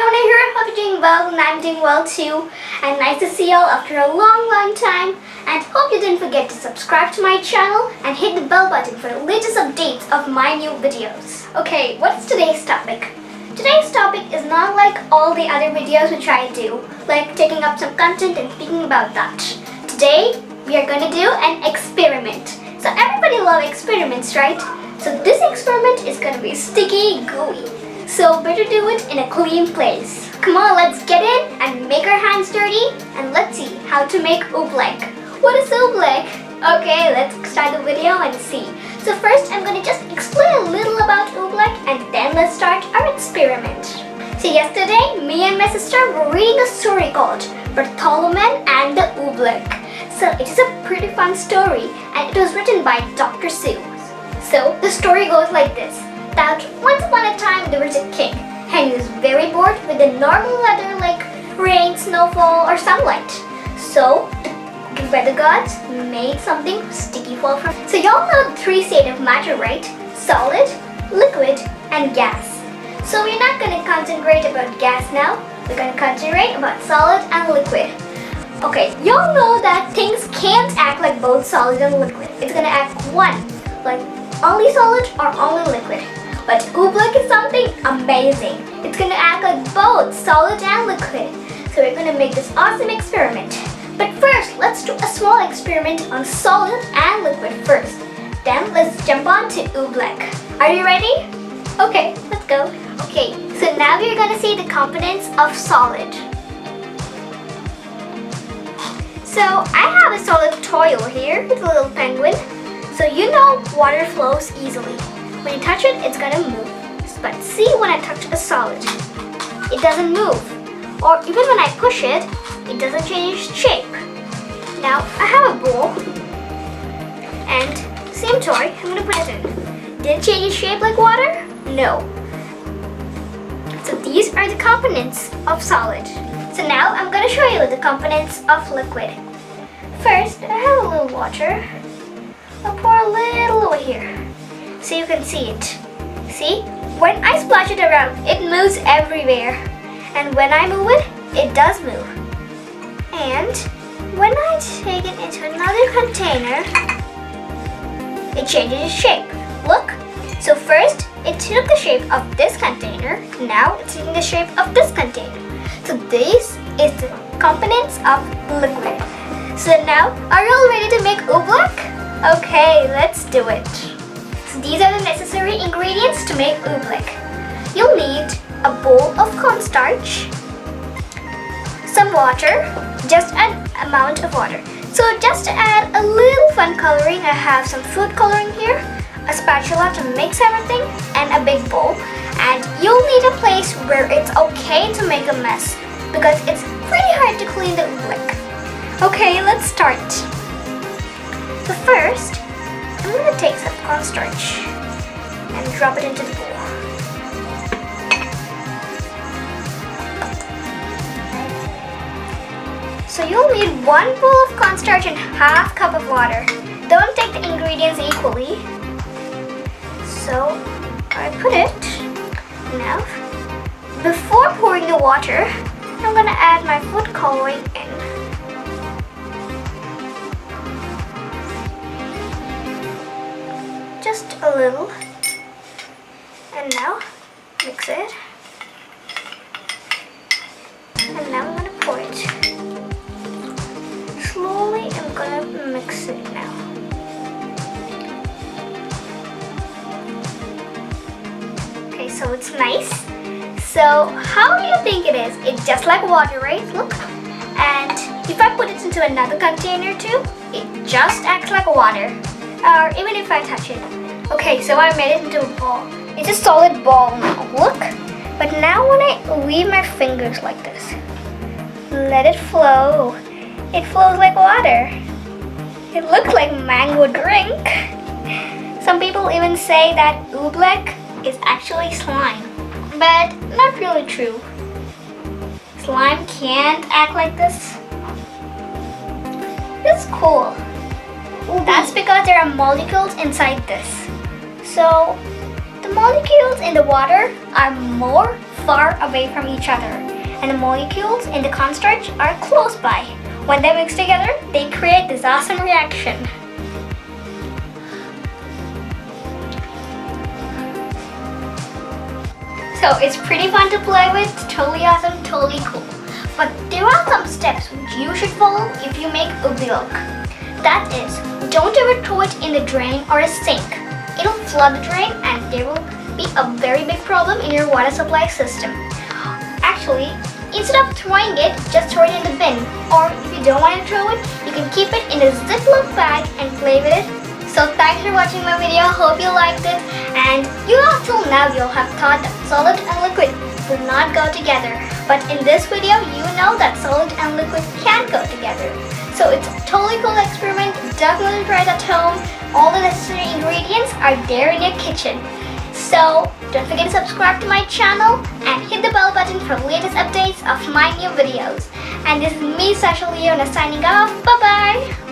Fiona here. Hope you're doing well and I'm doing well too. And nice to see y'all after a long time. And hope you didn't forget to subscribe to my channel and hit the bell button for the latest updates of my new videos. Okay, what's today's topic? Today's topic is not like all the other videos which I do, like taking up some content and speaking about that. Today, we are going to do an experiment. So everybody loves experiments, right? So this experiment is going to be sticky, gooey. So better do it in a clean place. Come on, let's get in and make our hands dirty and let's see how to make Oobleck. What is Oobleck? Okay, let's start the video and see. So first I'm going to just explain a little about Oobleck and then let's start our experiment. So yesterday, me and my sister were reading a story called Bartholomew and the Oobleck. So it is a pretty fun story and it was written by Dr. Seuss. So the story goes like this. That once upon a time there was a king and he was very bored with the normal weather like rain, snowfall or sunlight. So the weather gods made something sticky fall from. So y'all know the three states of matter, right? Solid, liquid and gas. So we're not going to concentrate about gas now. We're going to concentrate about solid and liquid. Okay, y'all know that things can't act like both solid and liquid. It's going to act one, like only solid or only liquid. But Oobleck is something amazing. It's going to act like both solid and liquid. So we're going to make this awesome experiment. But first, let's do a small experiment on solid and liquid first. Then let's jump on to Oobleck. Are you ready? Okay, let's go. Okay, so now we're going to see the components of solid. So I have a solid toy over here with a little penguin. So you know water flows easily. When you touch it, it's gonna move. But see, when I touch a solid, it doesn't move. Or even when I push it, it doesn't change shape. Now, I have a bowl and same toy, I'm gonna put it in. Did it change shape like water? No. So these are the components of solid. So now I'm gonna show you the components of liquid. First, I have a little water. I'll pour a little over here so you can see it. See? When I splash it around, it moves everywhere. And when I move it, it does move. And when I take it into another container, it changes its shape. Look. So first, it took the shape of this container. Now it's taking the shape of this container. So this is the components of liquid. So now, are you all ready to make Oobleck? Okay, let's do it. So these are the necessary ingredients to make Oobleck. You'll need a bowl of cornstarch, some water, just an amount of water. So just to add a little fun coloring, I have some food coloring here, a spatula to mix everything, and a big bowl. And you'll need a place where it's okay to make a mess because it's pretty hard to clean the Oobleck. Okay, let's start. So first, I'm going to take some cornstarch and drop it into the bowl. So you'll need 1 bowl of cornstarch and half cup of water. Don't take the ingredients equally. So I put it. Now, before pouring the water, I'm going to add my food coloring in. Just a little. And now, mix it. And now I'm going to pour it. Slowly, I'm going to mix it now. Okay, so it's nice. So, how do you think it is? It's just like water, right? Look. And if I put it into another container too, it just acts like water. Or even if I touch it. Okay, so I made it into a ball. It's a solid ball now, look. But now when I weave my fingers like this, let it flow. It flows like water. It looks like mango drink. Some people even say that Oobleck is actually slime. But not really true. Slime can't act like this. It's cool. That's because there are molecules inside this. So the molecules in the water are more far away from each other, and the molecules in the cornstarch are close by. When they mix together, they create this awesome reaction. So it's pretty fun to play with, totally awesome, totally cool. But there are some steps which you should follow if you make Oobleck. That is, don't ever throw it in the drain or a sink. It'll flood the drain and there will be a very big problem in your water supply system. Actually, instead of throwing it, just throw it in the bin. Or if you don't want to throw it, you can keep it in a Ziploc bag and play with it. So thanks for watching my video, hope you liked it. And you up till now you'll have thought that solid and liquid will not go together. But in this video, you know that solid and liquid can go together. So it's a totally cool experiment, definitely try it at home. All the necessary ingredients are there in your kitchen. So don't forget to subscribe to my channel and hit the bell button for latest updates of my new videos. And this is me, Sasha signing off. Bye bye!